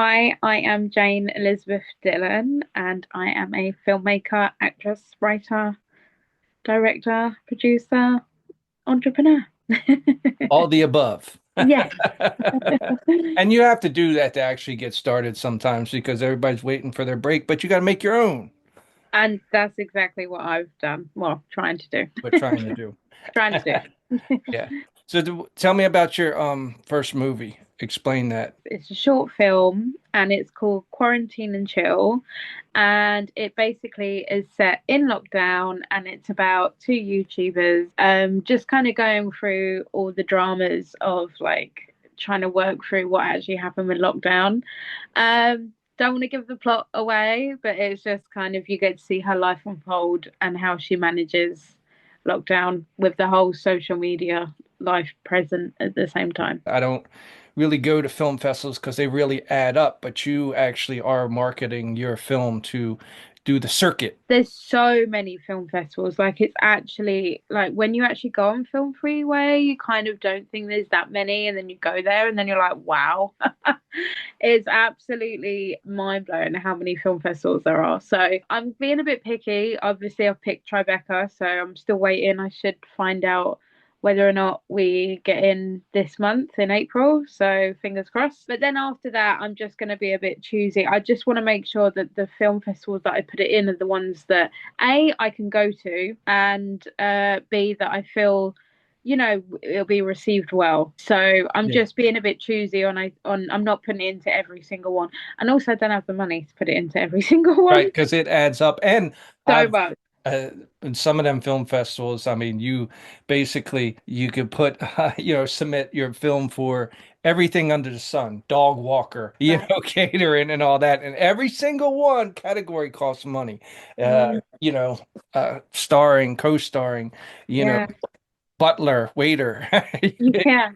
Hi, I am Jane Elizabeth Dillon, and I am a filmmaker, actress, writer, director, producer, entrepreneur. All the above. Yes, And you have to do that to actually get started sometimes because everybody's waiting for their break, but you got to make your own. and that's exactly what I've done. Well, trying to do. We're trying to do. Trying to do. Yeah. So tell me about your first movie. Explain that. It's a short film and it's called Quarantine and Chill. And it basically is set in lockdown and it's about two YouTubers just kind of going through all the dramas of like trying to work through what actually happened with lockdown. Don't want to give the plot away, but it's just kind of you get to see her life unfold and how she manages lockdown with the whole social media life present at the same time. I don't really go to film festivals because they really add up, but you actually are marketing your film to do the circuit. There's so many film festivals. Like it's actually like when you actually go on Film Freeway, you kind of don't think there's that many, and then you go there, and then you're like, wow, it's absolutely mind blowing how many film festivals there are. So I'm being a bit picky. Obviously, I've picked Tribeca, so I'm still waiting. I should find out whether or not we get in this month in April. So fingers crossed. But then after that, I'm just going to be a bit choosy. I just want to make sure that the film festivals that I put it in are the ones that A, I can go to, and B, that I feel it'll be received well. So I'm Yeah. just being a bit choosy on I'm not putting it into every single one. And also I don't have the money to put it into every single Right, one. because it adds up. And So I've much. in some of them film festivals, I mean, you basically you could put submit your film for everything under the sun, dog walker, But catering and all that, and every single one category costs money. mm, Starring, co-starring, you know, yeah. butler, waiter. Yeah.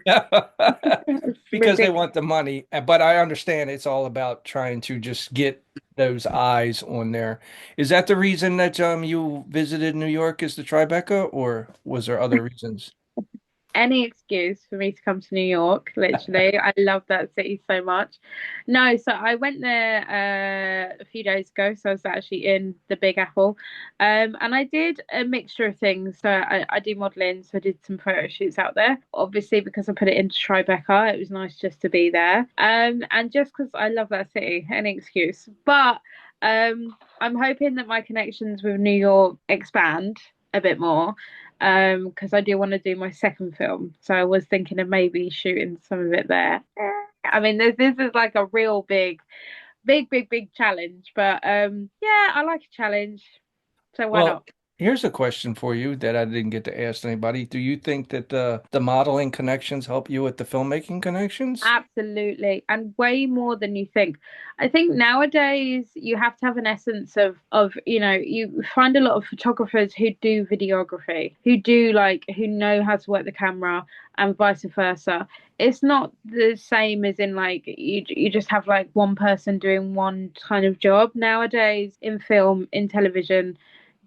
It's Because they ridiculous. want the money. But I understand it's all about trying to just get those eyes on there. Is that the reason that you visited New York is the Tribeca, or was there other reasons? Any excuse for me to come to New York, literally. I love that city so much. No, so I went there a few days ago. So I was actually in the Big Apple. And I did a mixture of things. So I do modeling, so I did some photo shoots out there. Obviously, because I put it into Tribeca, it was nice just to be there. And just because I love that city, any excuse. But I'm hoping that my connections with New York expand a bit more because I do want to do my second film. So I was thinking of maybe shooting some of it there. I mean, this is like a real big challenge, but yeah, I like a challenge, so why Well, not? here's a question for you that I didn't get to ask anybody. Do you think that the modeling connections help you with the filmmaking connections? Absolutely, and way more than you think. I think nowadays you have to have an essence of you find a lot of photographers who do videography, who do like who know how to work the camera and vice versa. It's not the same as in like you just have like one person doing one kind of job nowadays in film, in television.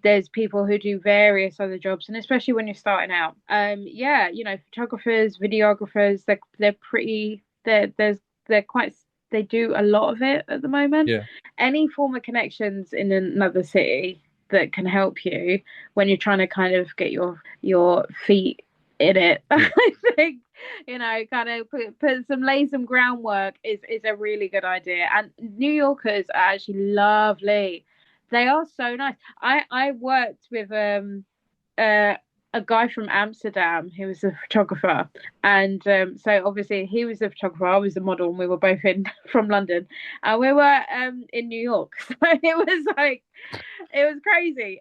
There's people who do various other jobs, and especially when you're starting out, yeah, photographers, videographers, they're pretty they're quite they do a lot of it at the moment. Yeah. Any form of connections in another city that can help you when you're trying to kind of get your feet in it, Yeah. I think kind of lay some groundwork is a really good idea. And New Yorkers are actually lovely. They are so nice. I worked with uh, a guy from Amsterdam who was a photographer, and so obviously he was a photographer, I was a model, and we were both in from London, and we were in New York. So it was crazy.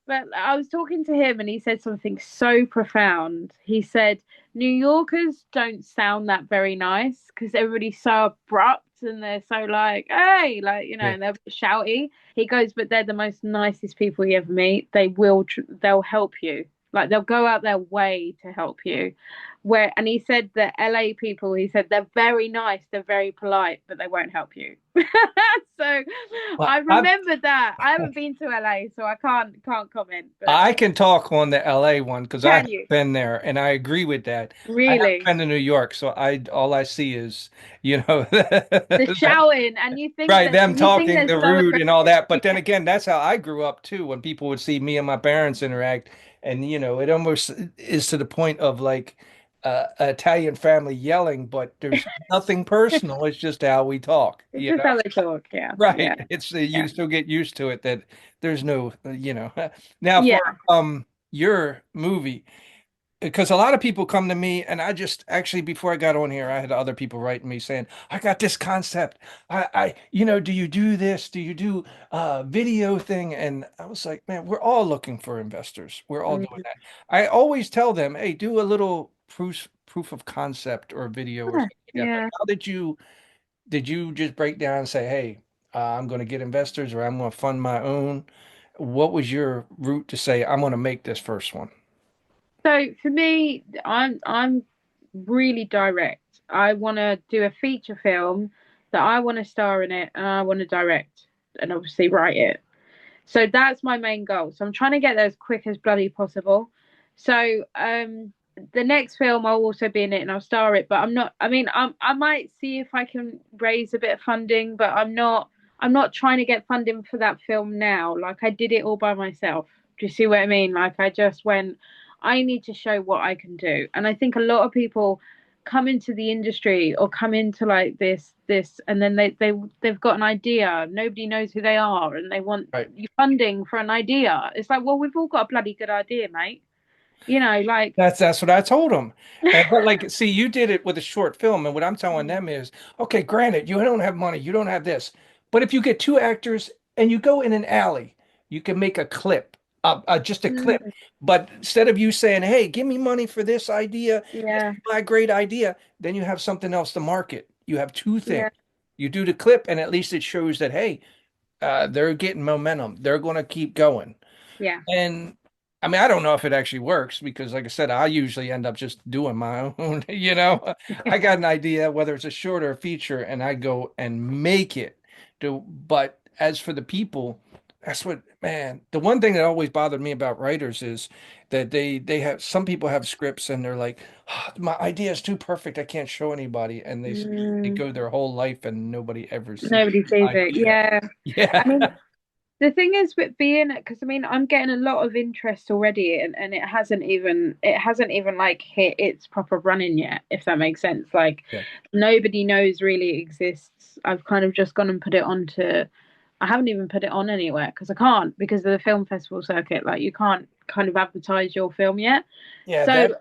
But I was talking to him, and he said something so profound. He said, New Yorkers don't sound that very nice because everybody's so abrupt and they're so like, hey, like, Yeah. and they're shouty. He goes, but they're the most nicest people you ever meet. They'll help you. Like they'll go out their way to help you. where and he said that LA people, he said they're very nice, they're very polite, but they won't help you. So Well, I remember that. I haven't been to LA, so I can't comment, but I can talk on the LA one because I can have you? been there and I agree with that. I haven't Really? been to New York, so I all I see is, The shouting, and right, them you think talking, they're the so rude and all aggressive. that. But then again, that's how I grew up too, when people would see me and my parents interact. And it almost is to the point of like an Italian family yelling, but there's nothing personal. It's just how we talk, It's just how they talk. Yeah, yeah, Right. It's yeah, you still get used to it that there's no, Now for yeah. your movie, because a lot of people come to me and I just actually before I got on here, I had other people writing me saying, I got this concept. Do you do this? Do you do video thing? And I was like, man, we're all looking for investors. We're all doing Mm. that. I always tell them, hey, do a little proof of concept or video or Yeah, something like that. But yeah. how did you just break down and say, hey, I'm going to get investors or I'm going to fund my own? What was your route to say, I'm going to make this first one? So for me, I'm really direct. I want to do a feature film that I want to star in it, and I want to direct and obviously write it. So that's my main goal. So I'm trying to get there as quick as bloody possible. So the next film I'll also be in it and I'll star it, but I'm not. I mean, I might see if I can raise a bit of funding, but I'm not. I'm not trying to get funding for that film now. Like I did it all by myself. Do you see what I mean? Like I just went. I need to show what I can do, and I think a lot of people come into the industry or come into like this and then they've got an idea, nobody knows who they are, and they want Right. funding for an idea. It's like, well, we've all got a bloody good idea, mate, like That's what I told them. But like, see, you did it with a short film, and what I'm telling mm, them is, okay, granted, you don't have money, you don't have this, but if you get two actors and you go in an alley, you can make a clip, just a clip. But instead of you saying, hey, give me money for this idea, this yeah, is my great idea, then you have something else to market. You have two things. yeah, You do the clip, and at least it shows that, hey, they're getting momentum. They're going to keep going. yeah, And I mean, I don't know if it actually works because, like I said, I usually end up just doing my own. I got an idea, whether it's a short or a feature, and I go and make it. But as for the people, that's what, man, the one thing that always bothered me about writers is that they have some people have scripts and they're like, "Ah, my idea is too perfect. I can't show anybody. And they mm, go their whole life and nobody ever sees nobody the sees it. idea. Yeah, I Yeah. mean, the thing is with being, because I mean, I'm getting a lot of interest already, and it hasn't even like hit its proper running yet, if that makes sense. Like Yeah. nobody knows really it exists. I've kind of just gone and put it onto. I haven't even put it on anywhere because I can't because of the film festival circuit. Like you can't kind of advertise your film yet. Yeah, So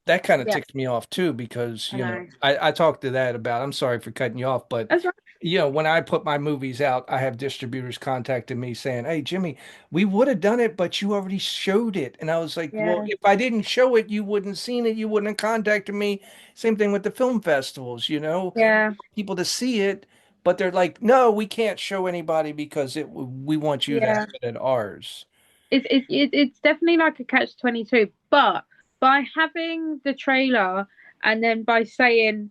that kind of yeah, ticks me off too because I know. I talked to that about. I'm sorry for cutting you off, but That's right. when I put my movies out, I have distributors contacting me saying, "Hey, Jimmy, we would have done it, but you already showed it." And I was like, "Well, Yeah, if I didn't show it, you wouldn't seen it. You wouldn't have contacted me." Same thing with the film festivals. yeah, People to see it, but they're like, "No, we can't show anybody because we want you to have yeah. it at ours." It's definitely like a catch 22, but by having the trailer and then by saying,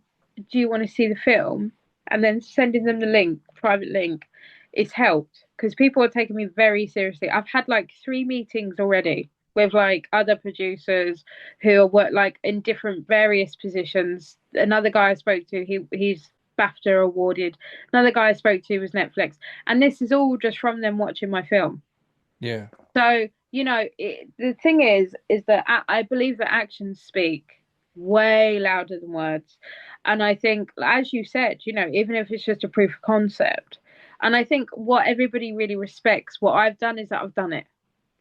"Do you want to see the film?" and then sending them the link, private link, it's helped because people are taking me very seriously. I've had like 3 meetings already with like other producers who are work like in different various positions. Another guy I spoke to, he's BAFTA awarded. Another guy I spoke to was Netflix, and this is all just from them watching my film. Yeah, So, the thing is that I believe that actions speak way louder than words. And I think, as you said, even if it's just a proof of concept, and I think what everybody really respects, what I've done is that I've done it.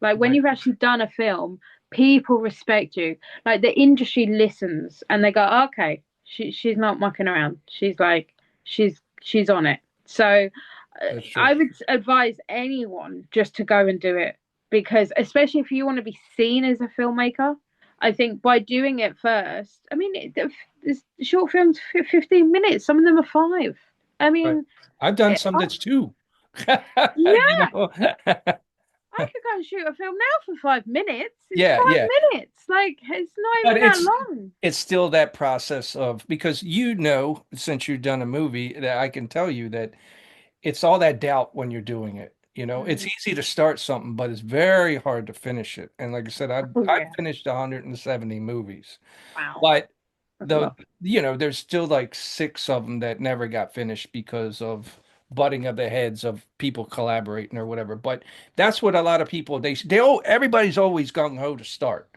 Like when right. you've actually done a film, people respect you. Like the industry listens and they go, okay, she's not mucking around. She's like, she's on it. So That's true. I would advise anyone just to go and do it because, especially if you want to be seen as a filmmaker, I think by doing it first, I mean, this short films 15 minutes, some of them are 5. I Right. mean, I've done it, some oh, that's two. You yeah, know? I could go and shoot a film now for 5 minutes. It's Yeah, yeah. 5 minutes. Like it's not But even that long. it's still that process of, because since you've done a movie, that I can tell you that it's all that doubt when you're doing it. It's Mm. easy to start something, but it's very hard to finish it. And like I said, Oh I've yeah. finished 170 movies, Wow. but That's a the lot. there's still like six of them that never got finished because of butting of the heads of people collaborating or whatever. But that's what a lot of people, everybody's always gung ho to start,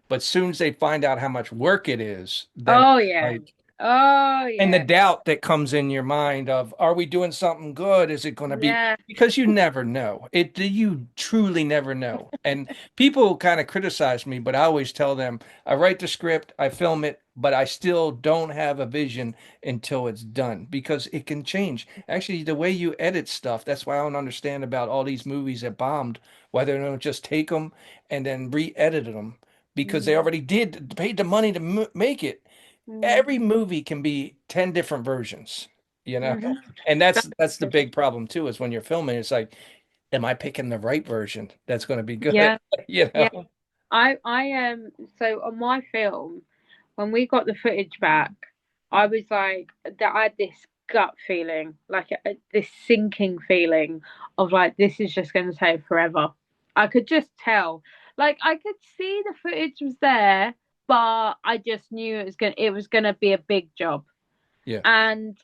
but soon as they find out how much work it is, then Oh yeah. like, Oh and the yeah. doubt that comes in your mind of, are we doing something good? Is it going to be? Yeah. Because you never know. You truly never know. And people kind of criticize me, but I always tell them, I write the script, I film it, but I still don't have a vision until it's done because it can change. Actually, the way you edit stuff, that's why I don't understand about all these movies that bombed, why they don't just take them and then re-edited them because they Mm, already paid the money to make it. mm, Every movie can be 10 different versions, you know? mhm. And That's that's the good. big problem too, is when you're filming, it's like, am I picking the right version that's going to be good? Yeah. You Yeah. know? I so on my film, when we got the footage back, I was like that I had this gut feeling, like this sinking feeling of like this is just going to take forever. I could just tell. Like I could see the footage was there, but I just knew it was gonna be a big job. Yeah. And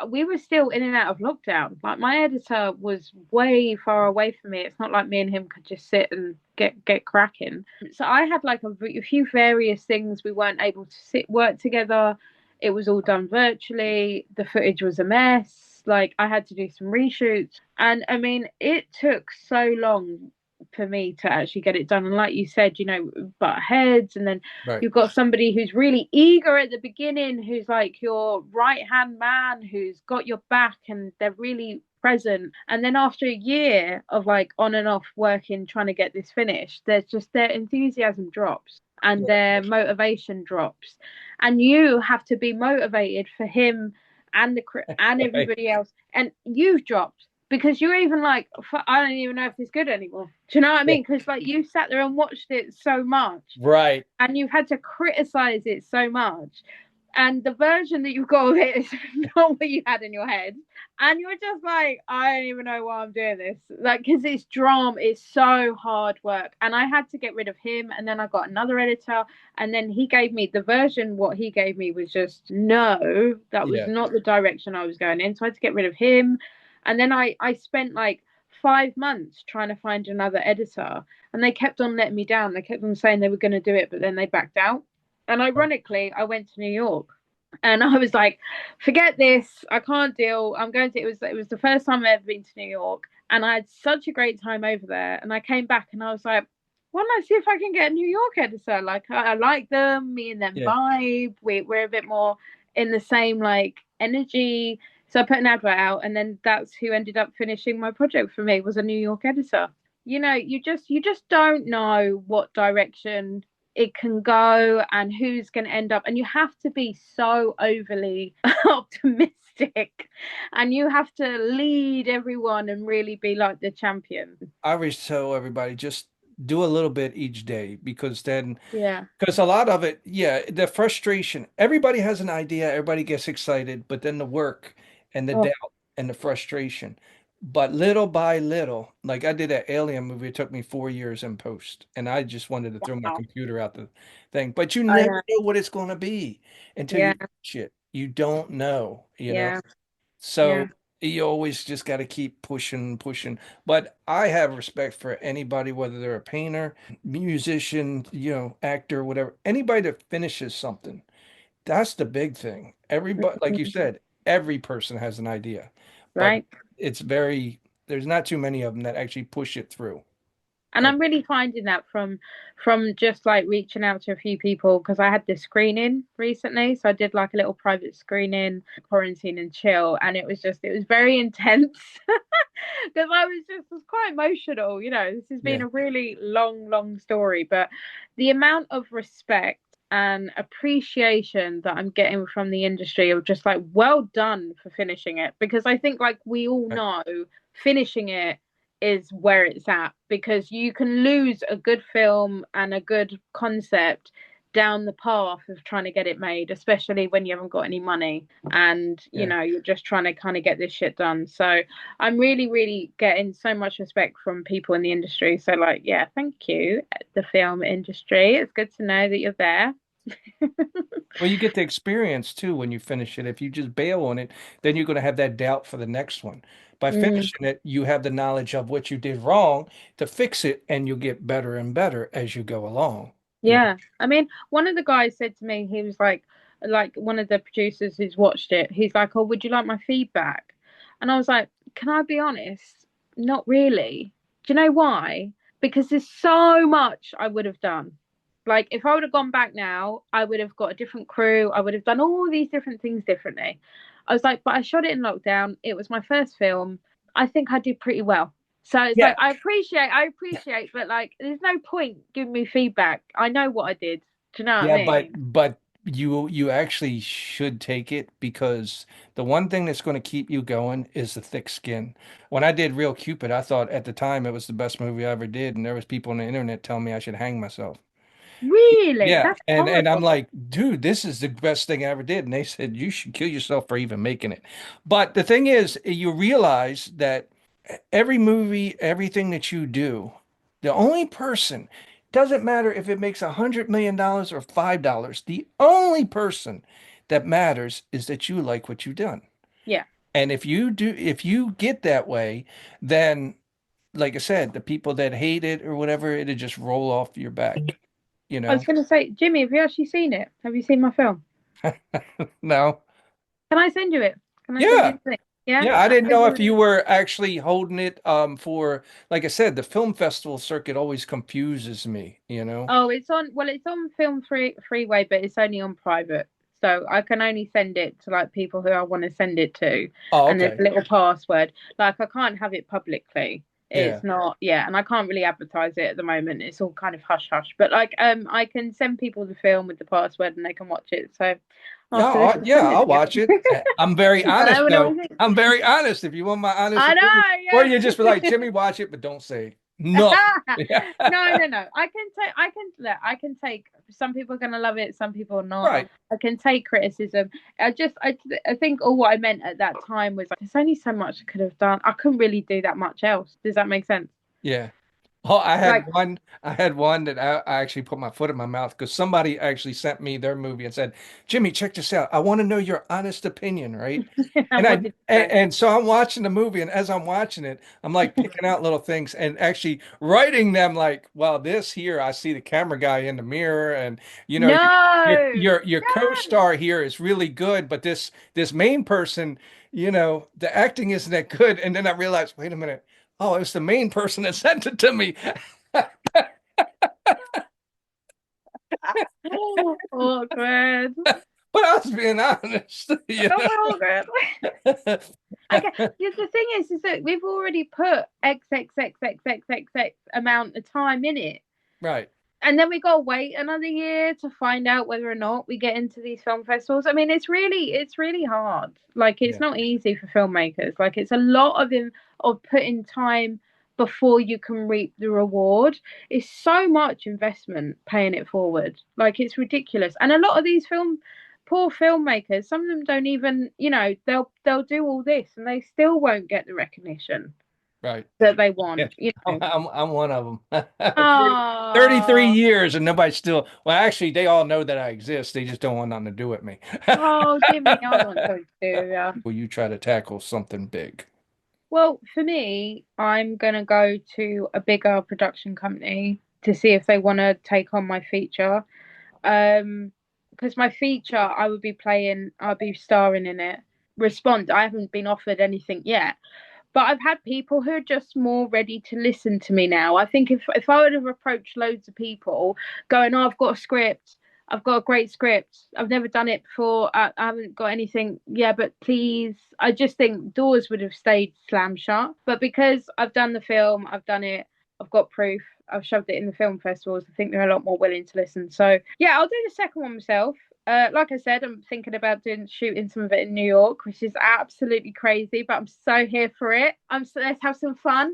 we were still in and out of lockdown. Like my editor was way far away from me. It's not like me and him could just sit and get cracking. So I had like a few various things we weren't able to sit work together. It was all done virtually. The footage was a mess. Like I had to do some reshoots, and I mean it took so long for me to actually get it done. And like you said, butt heads, and then Right. you've got somebody who's really eager at the beginning, who's like your right hand man, who's got your back, and they're really present. And then after a year of like on and off working, trying to get this finished, there's just their enthusiasm drops and Yeah. their motivation drops. And you have to be motivated for him and and Right. everybody else. And you've dropped because you're even like, I don't even know if it's good anymore. Do you know what I Yeah. mean? Because like you sat there and watched it so much Right. and you've had to criticize it so much. And the version that you've got of it is not what you had in your head. And you're just like, I don't even know why I'm doing this. Like, because it's drama, it's so hard work. And I had to get rid of him. And then I got another editor. And then he gave me the version, what he gave me was just no, that was Yeah. not the direction I was going in. So I had to get rid of him. And then I spent like 5 months trying to find another editor and they kept on letting me down. They kept on saying they were going to do it, but then they backed out. And Right. ironically, I went to New York, and I was like, "Forget this. I can't deal. I'm going to." It was the first time I've ever been to New York, and I had such a great time over there. And I came back, and I was like, "Why don't I see if I can get a New York editor? Like, I like them. Me and them Yeah. vibe. We're a bit more in the same like energy." So I put an advert out, and then that's who ended up finishing my project for me was a New York editor. You just don't know what direction it can go and who's going to end up, and you have to be so overly optimistic, and you have to lead everyone and really be like the champion. I always tell everybody, just do a little bit each day, Yeah. because a lot of it, yeah, the frustration, everybody has an idea, everybody gets excited, but then the work and the Oh doubt and the frustration. But little by little, like I did that Alien movie, it took me 4 years in post, and I just wanted to throw my wow. computer out the thing. But you I never know. know what it's going to be until you Yeah. finish it. You don't know. Yeah. Yeah. So you always just got to keep pushing, pushing. But I have respect for anybody, whether they're a painter, musician, actor, whatever, anybody that finishes something. That's the big thing. Everybody, like you said, every person has an idea, but Right. it's very, there's not too many of them that actually push it through. And Uh, I'm really finding that from just like reaching out to a few people because I had this screening recently. So I did like a little private screening, quarantine and chill, and it was very intense because I was quite emotional. This has been yeah. a really long, long story, but the amount of respect and appreciation that I'm getting from the industry of just like well done for finishing it because I think like we all Right. know finishing it is where it's at, because you can lose a good film and a good concept down the path of trying to get it made, especially when you haven't got any money and Yeah. you're just trying to kind of get this shit done. So I'm really, really getting so much respect from people in the industry. So, like, yeah, thank you, the film industry. It's good to know that you're there. Well, you get the experience too when you finish it. If you just bail on it, then you're going to have that doubt for the next one. By Mm. finishing it, you have the knowledge of what you did wrong to fix it, and you'll get better and better as you go along. You know? Yeah. I mean, one of the guys said to me, he was like one of the producers who's watched it, he's like, "Oh, would you like my feedback?" And I was like, "Can I be honest? Not really." Do you know why? Because there's so much I would have done. Like, if I would have gone back now, I would have got a different crew. I would have done all these different things differently. I was like, but I shot it in lockdown. It was my first film. I think I did pretty well. So it's Yeah. like I appreciate, but like there's no point giving me feedback. I know what I did. Do you know what I Yeah, but mean? but you actually should take it because the one thing that's going to keep you going is the thick skin. When I did Real Cupid, I thought at the time it was the best movie I ever did, and there was people on the internet telling me I should hang myself. Really? Yeah, That's and I'm horrible. like, dude, this is the best thing I ever did. And they said you should kill yourself for even making it. But the thing is, you realize that every movie, everything that you do, the only person, doesn't matter if it makes $100 million or $5, the only person that matters is that you like what you've done. Yeah. And if you get that way, then like I said, the people that hate it or whatever, it'll just roll off your back, you I was know? gonna say, Jimmy, have you actually seen it? Have you seen my film? No. Can I send you it? Can I send you Yeah. the thing? Yeah. Yeah, I didn't I know if you really. were actually holding it for, like I said, the film festival circuit always confuses me, you know? Oh, it's on film freeway, but it's only on private. So I can only send it to like people who I want to send it to. Oh, And there's okay. a little password. Like, I can't have it publicly. Yeah. It's not, yeah, and I can't really advertise it at the moment. It's all kind of hush hush. But like, I can send people the film with the password and they can watch it. So Yeah, after this, I'll yeah, send it I'll to you. watch it. I'm very And I honest will though. always think, I'm very honest. If you want my honest I opinion, or you know, just be like, Jimmy, watch it, but don't say nothing. no, no, no. I can take. Some people are gonna love it. Some people are not. Right. I can take criticism. I think all what I meant at that time was like, there's only so much I could have done. I couldn't really do that much else. Does that make sense? Yeah. Oh, Like, I had one that I actually put my foot in my mouth because somebody actually sent me their movie and said, Jimmy, check this out. I want to know your honest opinion, right? and what did you say? And so I'm watching the movie, and as I'm watching it, I'm like picking out little things and actually writing them like, well, this here, I see the camera guy in the mirror, and you know, No, your no. co-star here is really good, but this main person, the acting isn't that good. And then I realized, wait a minute, oh, it's the main person that sent it to me. Oh, awkward. But I was being honest, So awkward. Okay. Yeah, the thing is that we've already put XXXXXXX amount of time in it. Right. And then we got to wait another year to find out whether or not we get into these film festivals. I mean, it's really hard. Like, it's Yeah. not easy for filmmakers. Like, it's a lot of putting time before you can reap the reward. It's so much investment paying it forward. Like, it's ridiculous. And a lot of these poor filmmakers, some of them don't even, they'll do all this and they still won't get the recognition Right. that they Yeah, want. I'm one of them. 33 Oh, years and nobody still, well, actually, they all know that I exist. They just don't want nothing to do with me. oh, Jimmy, I want something to do. Yeah. Will you try to tackle something big? Well, for me, I'm gonna go to a bigger production company to see if they want to take on my feature. Um, because my feature, I'll be starring in it. Respond. I haven't been offered anything yet, but I've had people who are just more ready to listen to me now. I think if I would have approached loads of people going, "Oh, I've got a script. I've got a great script. I've never done it before. I haven't got anything. Yeah, but please." I just think doors would have stayed slam shut. But because I've done the film, I've done it. I've got proof. I've shoved it in the film festivals. I think they're a lot more willing to listen. So yeah, I'll do the second one myself. Like I said, I'm thinking about shooting some of it in New York, which is absolutely crazy, but I'm so here for it. Let's have some fun.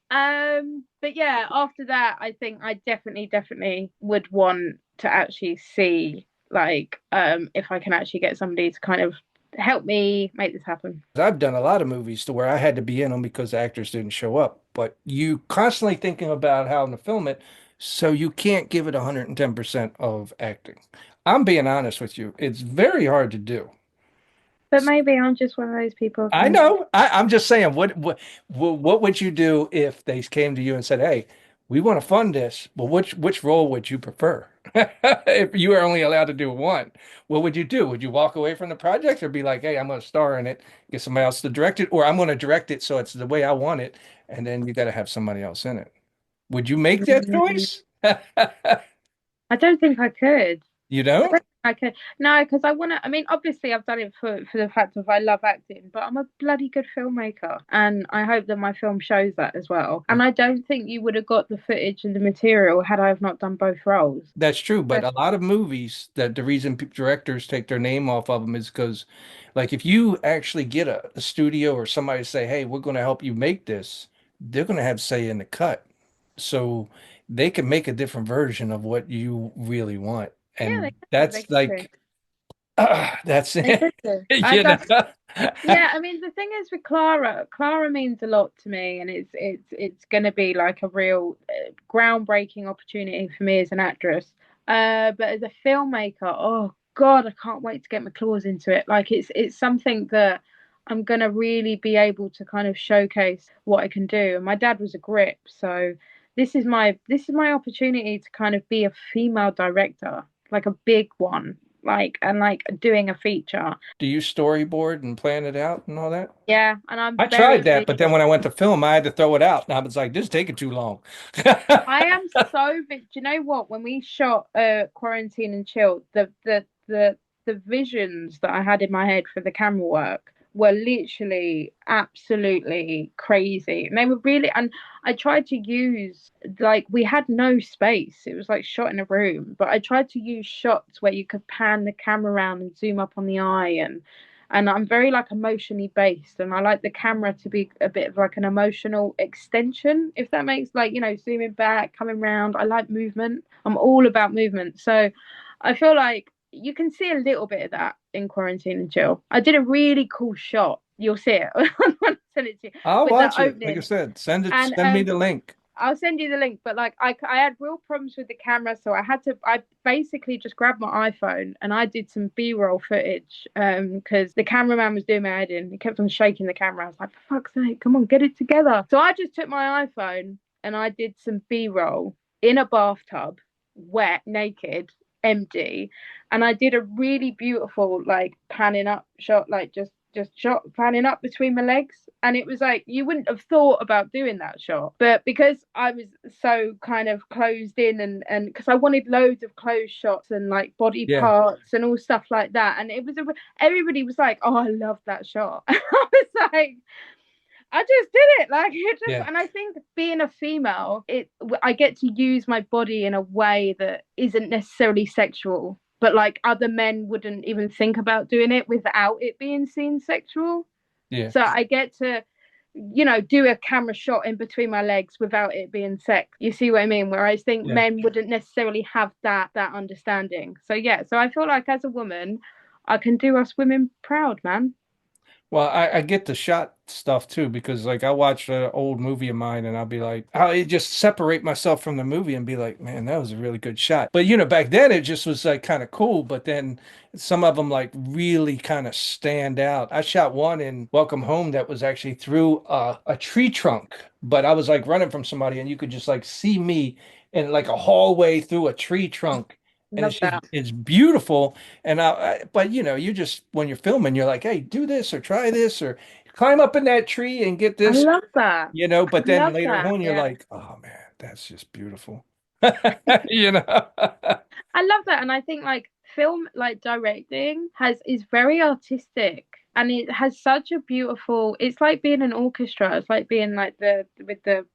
But yeah, after that, I think I definitely would want to actually see like if I can actually get somebody to kind of help me make this happen. I've done a lot of movies to where I had to be in them because the actors didn't show up. But you constantly thinking about how to film it, so you can't give it 110% of acting. I'm being honest with you. It's very hard to do. But maybe I'm just one of those people I thinking, know. I'm just saying, what would you do if they came to you and said, "Hey, we want to fund this. Well, which role would you prefer? If you were only allowed to do one, what would you do? Would you walk away from the project or be like, "Hey, I'm going to star in it, get somebody else to direct it, or I'm going to direct it so it's the way I want it, and then you got to have somebody else in it." Would you make that "Mm, choice? I don't think I could. You I don't know? think I could. No, because I want to. I mean, obviously, I've done it for the fact of I love acting, but I'm a bloody good filmmaker, and I hope that my film shows that as well. And I don't think you would have got the footage and the material had I have not done both roles. That's true, but a lot of movies that the reason directors take their name off of them is because, like, if you actually get a studio or somebody to say, "Hey, we're going to help you make this," they're going to have say in the cut, so they can make a different version of what you really want, Yeah, they and could do. They that's could do. like, that's They it, could do. I you know. don't. Yeah, I mean the thing is with Clara, Clara means a lot to me, and it's going to be like a real groundbreaking opportunity for me as an actress. But as a filmmaker, oh God, I can't wait to get my claws into it. Like it's something that I'm going to really be able to kind of showcase what I can do. And my dad was a grip, so this is my opportunity to kind of be a female director, like a big one, like doing a feature. Do you storyboard and plan it out and all that? Yeah, and I'm I very tried that, but then visual. when I went to film, I had to throw it out, and I was like, "This is taking too long." I am do you know what? When we shot Quarantine and Chill, the visions that I had in my head for the camera work were literally absolutely crazy. And they were really, and I tried to use, like, we had no space. It was like shot in a room, but I tried to use shots where you could pan the camera around and zoom up on the eye, and I'm very like emotionally based, and I like the camera to be a bit of like an emotional extension, if that makes, like, zooming back, coming round. I like movement. I'm all about movement. So I feel like you can see a little bit of that in Quarantine and Chill. I did a really cool shot. You'll see it when I send it to you, I'll with the watch it. Like I opening. said, And send me the link. I'll send you the link, but like I had real problems with the camera, so I basically just grabbed my iPhone and I did some B-roll footage because the cameraman was doing my head in. He kept on shaking the camera. I was like, for fuck's sake, come on, get it together. So I just took my iPhone and I did some B-roll in a bathtub, wet, naked, empty, and I did a really beautiful like panning up shot, like just shot panning up between my legs, and it was like you wouldn't have thought about doing that shot, but because I was so kind of closed in, and because I wanted loads of close shots and like body Yeah, parts and all stuff like that, and everybody was like, oh, I love that shot. I was like, I just did it, like it just, yeah, and I think being a female, I get to use my body in a way that isn't necessarily sexual, but like other men wouldn't even think about doing it without it being seen sexual. yeah, So I get to, do a camera shot in between my legs without it being sex. You see what I mean? Whereas I think yeah. men wouldn't necessarily have that understanding. So yeah, so I feel like as a woman, I can do us women proud, man. Well, I get the shot stuff too because like I watch an old movie of mine and I'll be like, I'll just separate myself from the movie and be like, man, that was a really good shot. But back then it just was like kind of cool. But then some of them like really kind of stand out. I shot one in Welcome Home that was actually through a tree trunk, but I was like running from somebody and you could just like see me in like a hallway through a tree trunk. And Love that. it's beautiful. And but you just when you're filming, you're like, hey, do this or try this or climb up in that tree and get I this, love that. I but then love later that. on, you're Yeah. like, oh man, that's just beautiful. You know? I love that. And I think like film, like directing is very artistic, and it has such a beautiful, it's like being an orchestra. It's like being like with the,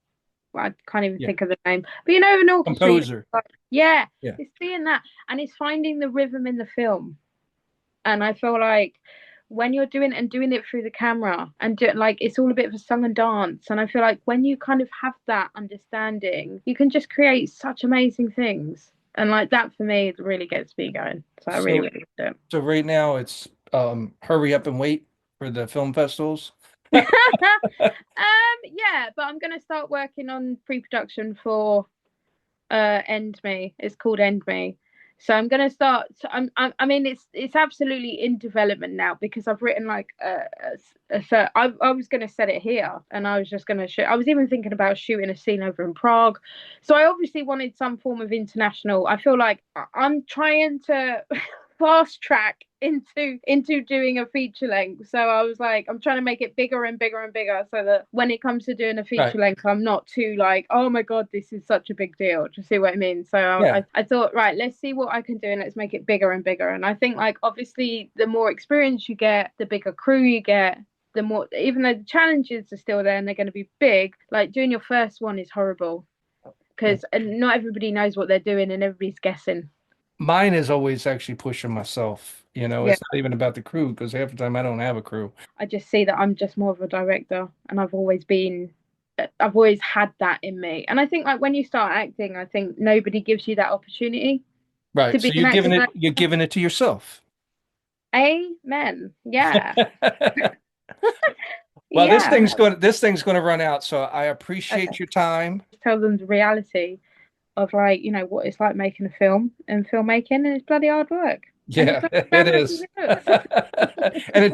well, I can't even Yeah. think of the name, but an orchestra, Composer. like, yeah, Yeah. it's seeing that, and it's finding the rhythm in the film. And I feel like when you're doing it through the camera and like it's all a bit of a song and dance. And I feel like when you kind of have that understanding, you can just create such amazing things. And like that for me, it really gets me going. So I really, So really do. so right now it's hurry up and wait for the film festivals. Yeah, but I'm gonna start working on pre-production for End Me. It's called End Me. So I'm gonna start. So I mean, it's absolutely in development now because I've written like so I was gonna set it here, and I was just gonna shoot. I was even thinking about shooting a scene over in Prague. So I obviously wanted some form of international. I feel like I'm trying to fast track into doing a feature length. So I was like, I'm trying to make it bigger and bigger and bigger so that when it comes to doing a Right. feature length, I'm not too like, oh my God, this is such a big deal. Do you see what I mean? So Yeah. I thought, right, let's see what I can do and let's make it bigger and bigger. And I think like obviously the more experience you get, the bigger crew you get, the more, even though the challenges are still there and they're going to be big, like doing your first one is horrible Yeah. because not everybody knows what they're doing and everybody's guessing. Mine is always actually pushing myself. Yeah. It's not even about the crew because half the time I don't have a crew. I just see that I'm just more of a director and I've always had that in me. And I think like when you start acting, I think nobody gives you that opportunity to Right. be So an acting you're director. giving it to yourself. Amen. Yeah. Well, Yeah. this thing's going to run out, so I Okay. appreciate your time. Tell them the reality of like, what it's like making a film and filmmaking and it's bloody hard work. And it's Yeah, not as it glamorous as is. it looks. And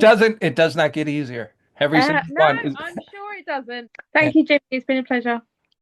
it does not get easier. Every single No, one is I'm sure it doesn't. Thank you, Jimmy. It's been a pleasure.